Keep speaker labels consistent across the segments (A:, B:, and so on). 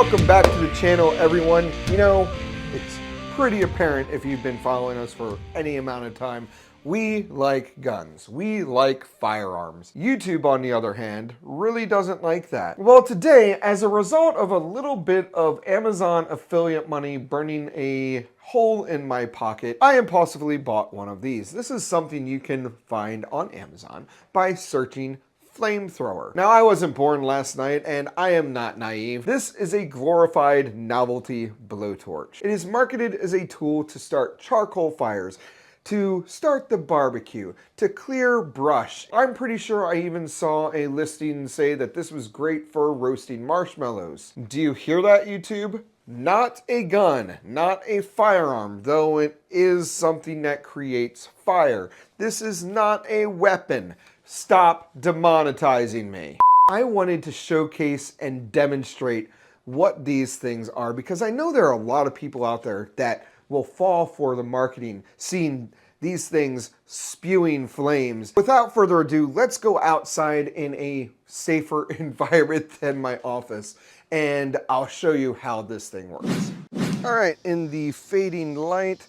A: Welcome back to the channel, everyone. You know, it's pretty apparent if you've been following us for any amount of time, we like guns. We like firearms. YouTube, on the other hand, really doesn't like that. Well, today, as a result of a little bit of Amazon affiliate money burning a hole in my pocket, I impulsively bought one of these. This is something you can find on Amazon by searching Flamethrower. Now, I wasn't born last night, and I am not naive. This is a glorified novelty blowtorch. It is marketed as a tool to start charcoal fires, to start the barbecue, to clear brush. I'm pretty sure I even saw a listing say that this was great for roasting marshmallows. Do you hear that, YouTube? Not a gun, not a firearm, though it is something that creates fire. This is not a weapon. Stop demonetizing me. I wanted to showcase and demonstrate what these things are because I know there are a lot of people out there that will fall for the marketing, seeing these things spewing flames. Without further ado, let's go outside in a safer environment than my office, and I'll show you how this thing works. All right, in the fading light,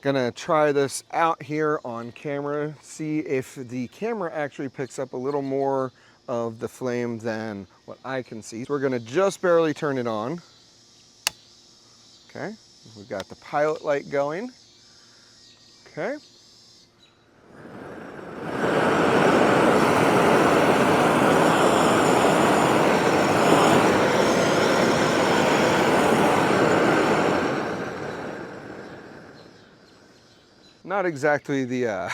A: gonna try this out here on camera, see if the camera actually picks up a little more of the flame than what I can see. So we're gonna just barely turn it on. Okay, we've got the pilot light going. Okay. Not exactly the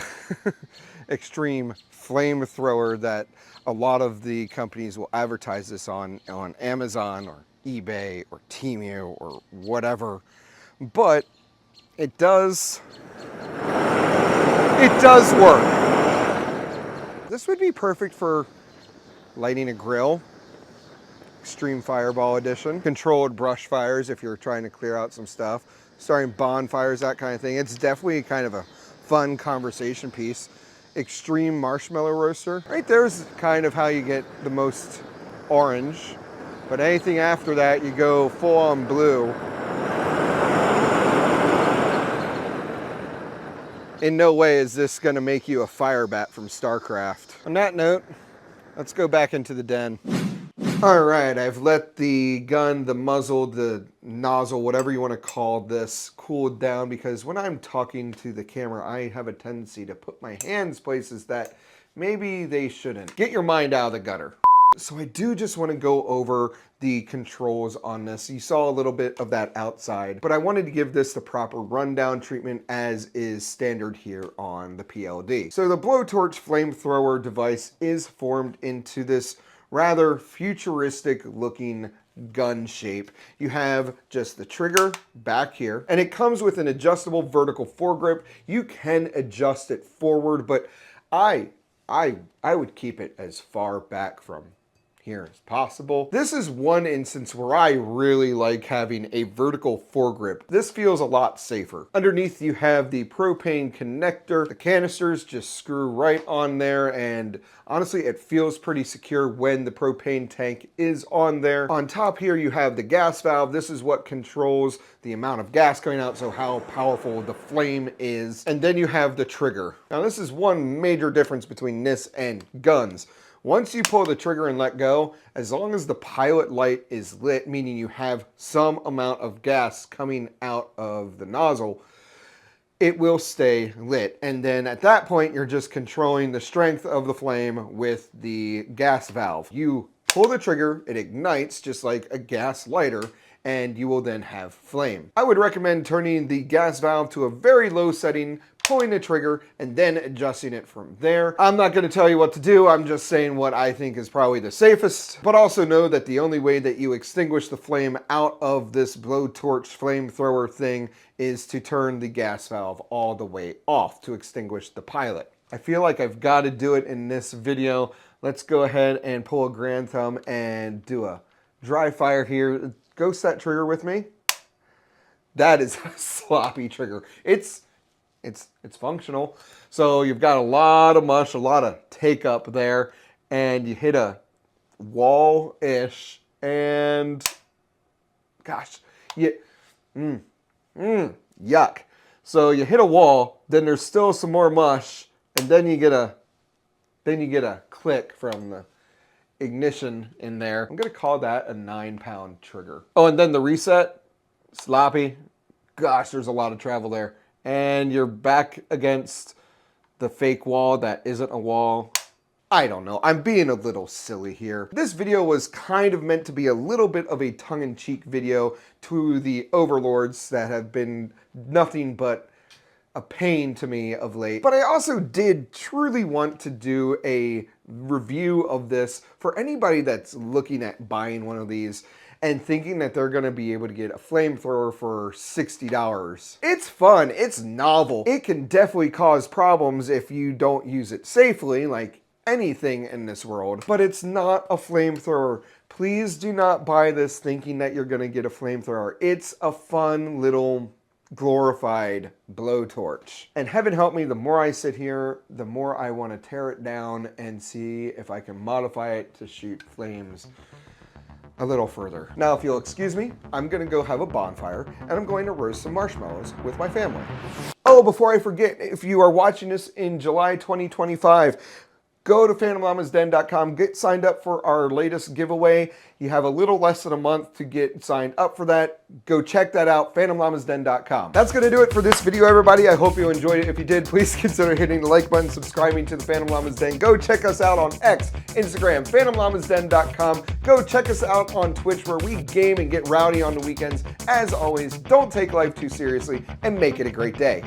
A: extreme flamethrower that a lot of the companies will advertise this on Amazon or eBay or Temu or whatever, but it does work. This would be perfect for lighting a grill, extreme fireball edition, controlled brush fires if you're trying to clear out some stuff, starting bonfires, that kind of thing. It's definitely kind of a fun conversation piece. Extreme marshmallow roaster. Right there's kind of how you get the most orange, but anything after that, you go full on blue. In no way is this gonna make you a fire bat from StarCraft. On that note, let's go back into the den. All right, I've let the gun, the muzzle, the nozzle, whatever you want to call this, cool down because when I'm talking to the camera, I have a tendency to put my hands places that maybe they shouldn't. Get your mind out of the gutter. So I do just want to go over the controls on this. You saw a little bit of that outside, but I wanted to give this the proper rundown treatment as is standard here on the PLD. So the blowtorch flamethrower device is formed into this rather futuristic looking gun shape. You have just the trigger back here, and it comes with an adjustable vertical foregrip. You can adjust it forward, but I would keep it as far back from here as possible. This is one instance where I really like having a vertical foregrip. This feels a lot safer. Underneath you have the propane connector. The canisters just screw right on there, and honestly it feels pretty secure when the propane tank is on there. On top here you have the gas valve. This is what controls the amount of gas going out, so how powerful the flame is. And then you have the trigger. Now this is one major difference between this and guns. Once you pull the trigger and let go, as long as the pilot light is lit, meaning you have some amount of gas coming out of the nozzle, it will stay lit. And then at that point, you're just controlling the strength of the flame with the gas valve. You pull the trigger, it ignites just like a gas lighter, and you will then have flame. I would recommend turning the gas valve to a very low setting, pulling the trigger, and then adjusting it from there. I'm not going to tell you what to do, I'm just saying what I think is probably the safest, but also know that the only way that you extinguish the flame out of this blowtorch flamethrower thing is to turn the gas valve all the way off to extinguish the pilot. I feel like I've got to do it in this video. Let's go ahead and pull a grand thumb and do a dry fire here. Go set trigger with me. That is a sloppy trigger. It's functional. So you've got a lot of mush, a lot of take up there, and you hit a wall-ish, and gosh, yuck. So you hit a wall, then there's still some more mush, and then you get a click from the ignition in there. I'm gonna call that a 9-pound trigger. Oh, and then the reset, sloppy. Gosh, there's a lot of travel there. And you're back against the fake wall that isn't a wall. I don't know, I'm being a little silly here. This video was kind of meant to be a little bit of a tongue-in-cheek video to the overlords that have been nothing but a pain to me of late. But I also did truly want to do a review of this for anybody that's looking at buying one of these and thinking that they're gonna be able to get a flamethrower for $60. It's fun, it's novel. It can definitely cause problems if you don't use it safely, like anything in this world, but it's not a flamethrower. Please do not buy this thinking that you're gonna get a flamethrower. It's a fun little glorified blowtorch. And heaven help me, the more I sit here, the more I want to tear it down and see if I can modify it to shoot flames a little further. Now, if you'll excuse me, I'm gonna go have a bonfire and I'm going to roast some marshmallows with my family. Oh, before I forget, if you are watching this in July 2025, go to phantomllamasden.com, get signed up for our latest giveaway. You have a little less than a month to get signed up for that. Go check that out, phantomllamasden.com. That's gonna do it for this video, everybody. I hope you enjoyed it. If you did, please consider hitting the like button, subscribing to the Phantom Llamas Den. Go check us out on X, Instagram, phantomllamasden.com. Go check us out on Twitch where we game and get rowdy on the weekends. As always, don't take life too seriously and make it a great day.